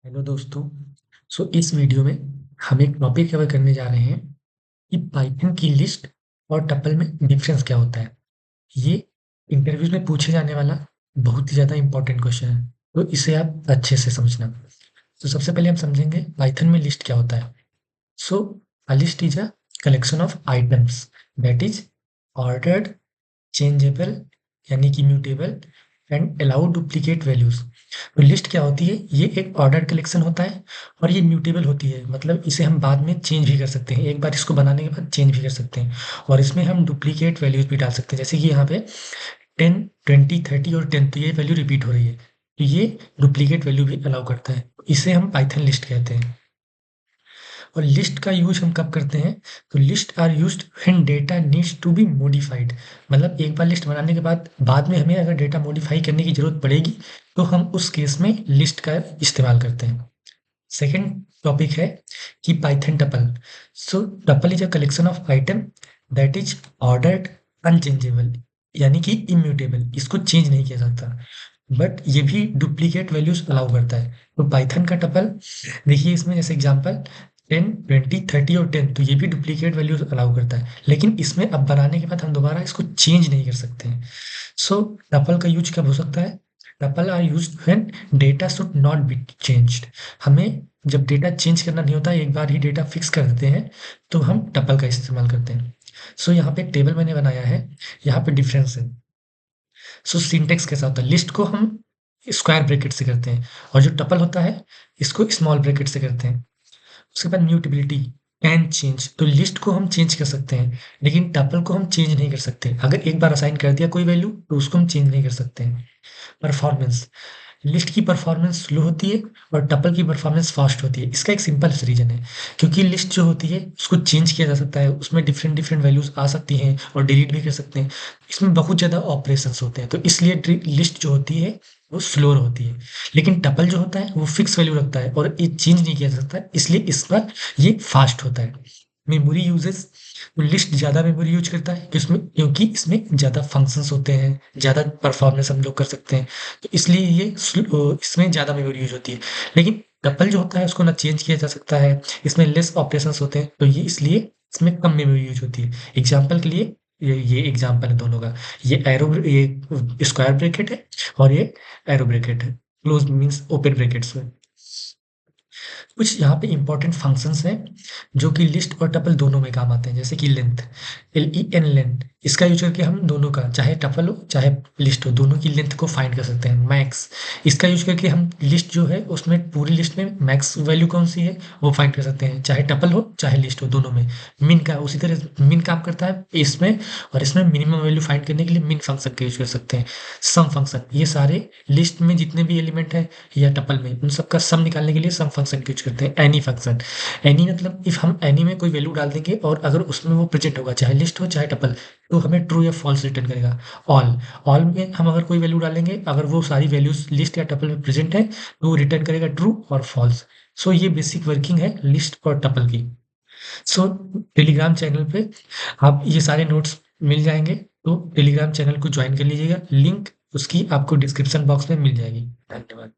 Hello दोस्तों। इस video में हम एक टॉपिक कवर करने जा रहे हैं कि पाइथन की लिस्ट और टपल में डिफरेंस क्या होता है। ये इंटरव्यूज में पूछे जाने वाला बहुत ही ज़्यादा इंपॉर्टेंट क्वेश्चन है, तो इसे आप अच्छे से समझना। तो सबसे पहले हम समझेंगे पाइथन में लिस्ट क्या होता है। So a list is a collection of items that is ordered, changeable यानी कि mutable and allow duplicate values. तो लिस्ट क्या होती है? ये एक ऑर्डर्ड कलेक्शन होता है और ये म्यूटेबल होती है, मतलब इसे हम बाद में चेंज भी कर सकते हैं, एक बार इसको बनाने के बाद चेंज भी कर सकते हैं। और इसमें हम डुप्लीकेट वैल्यूज भी डाल सकते हैं, जैसे कि यहाँ पे 10, 20, 30 और 10, तो ये वैल्यू रिपीट हो रही है, तो ये डुप्लीकेट वैल्यू भी अलाउ करता है। इसे हम पाइथन लिस्ट कहते हैं। और लिस्ट का यूज हम कब करते हैं? तो list are used when data needs to be modified. मतलब एक बार लिस्ट बनाने के बाद में हमें अगर डेटा मॉडिफाई करने की जरूरत पड़ेगी तो हम उस केस में लिस्ट का इस्तेमाल करते हैं। सेकेंड टॉपिक है कि Python tuple. Tuple is a collection of item that is ordered, unchangeable यानी कि इम्यूटेबल, इसको चेंज नहीं किया जाता, बट ये भी डुप्लीकेट वैल्यूज अलाउ करता है। तो पाइथन का टपल देखिए, इसमें जैसे एग्जांपल 10, 20, 30 और 10, तो ये भी डुप्लीकेट वैल्यूज अलाउ करता है, लेकिन इसमें अब बनाने के बाद हम दोबारा इसको चेंज नहीं कर सकते हैं। टपल का यूज कब हो सकता है? Tuple are used when data should not be changed. हमें जब डेटा चेंज करना नहीं होता, एक बार ही डेटा फिक्स कर देते हैं, तो हम टपल का इस्तेमाल करते हैं। यहाँ पे एक टेबल मैंने बनाया है, यहाँ पे डिफरेंस है। सिंटेक्स कैसा होता है? लिस्ट को हम स्क्वायर ब्रैकेट से करते हैं, और जो टपल होता है इसको स्मॉल ब्रैकेट से करते हैं। उसके बाद म्यूटेबिलिटी, कैन चेंज, तो लिस्ट को हम चेंज कर सकते हैं, लेकिन टपल को हम चेंज नहीं कर सकते। अगर एक बार असाइन कर दिया कोई वैल्यू तो उसको हम चेंज नहीं कर सकते हैं। परफॉर्मेंस, लिस्ट की परफॉर्मेंस स्लो होती है और टपल की परफॉर्मेंस फास्ट होती है। इसका एक सिंपल सा रीजन है, क्योंकि लिस्ट जो होती है उसको चेंज किया जा सकता है, उसमें डिफरेंट डिफरेंट वैल्यूज आ सकती हैं और डिलीट भी कर सकते हैं। इसमें बहुत ज़्यादा ऑपरेशंस होते हैं, तो इसलिए लिस्ट जो होती है वो स्लो होती है। लेकिन टपल जो होता है वो फिक्स वैल्यू रखता है और ये चेंज नहीं किया जा सकता है, इसलिए इस पर ये फास्ट होता है। मेमोरी यूजेस, तो लिस्ट ज़्यादा मेमोरी यूज करता है क्योंकि इसमें ज़्यादा फंक्शंस होते हैं, ज़्यादा परफॉर्मेंस हम लोग कर सकते हैं, तो इसलिए इसमें ज़्यादा मेमोरी यूज होती है। लेकिन टपल जो होता है उसको ना चेंज किया जा सकता है, इसमें लेस ऑपरेशंस होते हैं, तो ये इसलिए इसमें कम मेमोरी यूज होती है। एग्जाम्पल के लिए ये एग्जाम्पल है दोनों का। ये स्क्वायर ब्रैकेट है और ये एरो ब्रैकेट है, क्लोज मीन्स ओपन ब्रैकेट्स में। कुछ यहाँ पे इंपॉर्टेंट फंक्शंस हैं जो कि लिस्ट और टपल दोनों में काम आते हैं, जैसे कि लेंथ, LEN लेंथ, इसका यूज करके हम दोनों का, चाहे टपल हो चाहे लिस्ट हो, दोनों की लेंथ को फाइंड कर सकते हैं। मैक्स, इसका यूज करके हम लिस्ट जो है उसमें पूरी लिस्ट में मैक्स वैल्यू कौन सी है वो फाइंड कर सकते हैं, चाहे टपल हो चाहे लिस्ट हो, दोनों में। मिन का उसी तरह मिन काम करता है इसमें, और इसमें मिनिमम वैल्यू फाइंड करने के लिए मिन फंक्शन का यूज कर सकते हैं। सम फंक्शन, ये सारे लिस्ट में जितने भी एलिमेंट है या टपल में, उन सबका सम निकालने के लिए सम फंक्शन यूज करते हैं। एनी फंक्शन, एनी मतलब इफ हम एनी में कोई वैल्यू डाल देंगे और अगर उसमें वो प्रेजेंट होगा, चाहे लिस्ट हो चाहे टपल, तो हमें ट्रू या फॉल्स रिटर्न करेगा। ऑल, ऑल में हम अगर कोई वैल्यू डालेंगे, अगर वो सारी वैल्यूज लिस्ट या टपल में प्रेजेंट है तो वो रिटर्न करेगा ट्रू और फॉल्स। ये बेसिक वर्किंग है लिस्ट और टपल की। सो टेलीग्राम चैनल पे आप ये सारे नोट्स मिल जाएंगे, तो टेलीग्राम चैनल को ज्वाइन कर लीजिएगा, लिंक उसकी आपको डिस्क्रिप्शन बॉक्स में मिल जाएगी। धन्यवाद।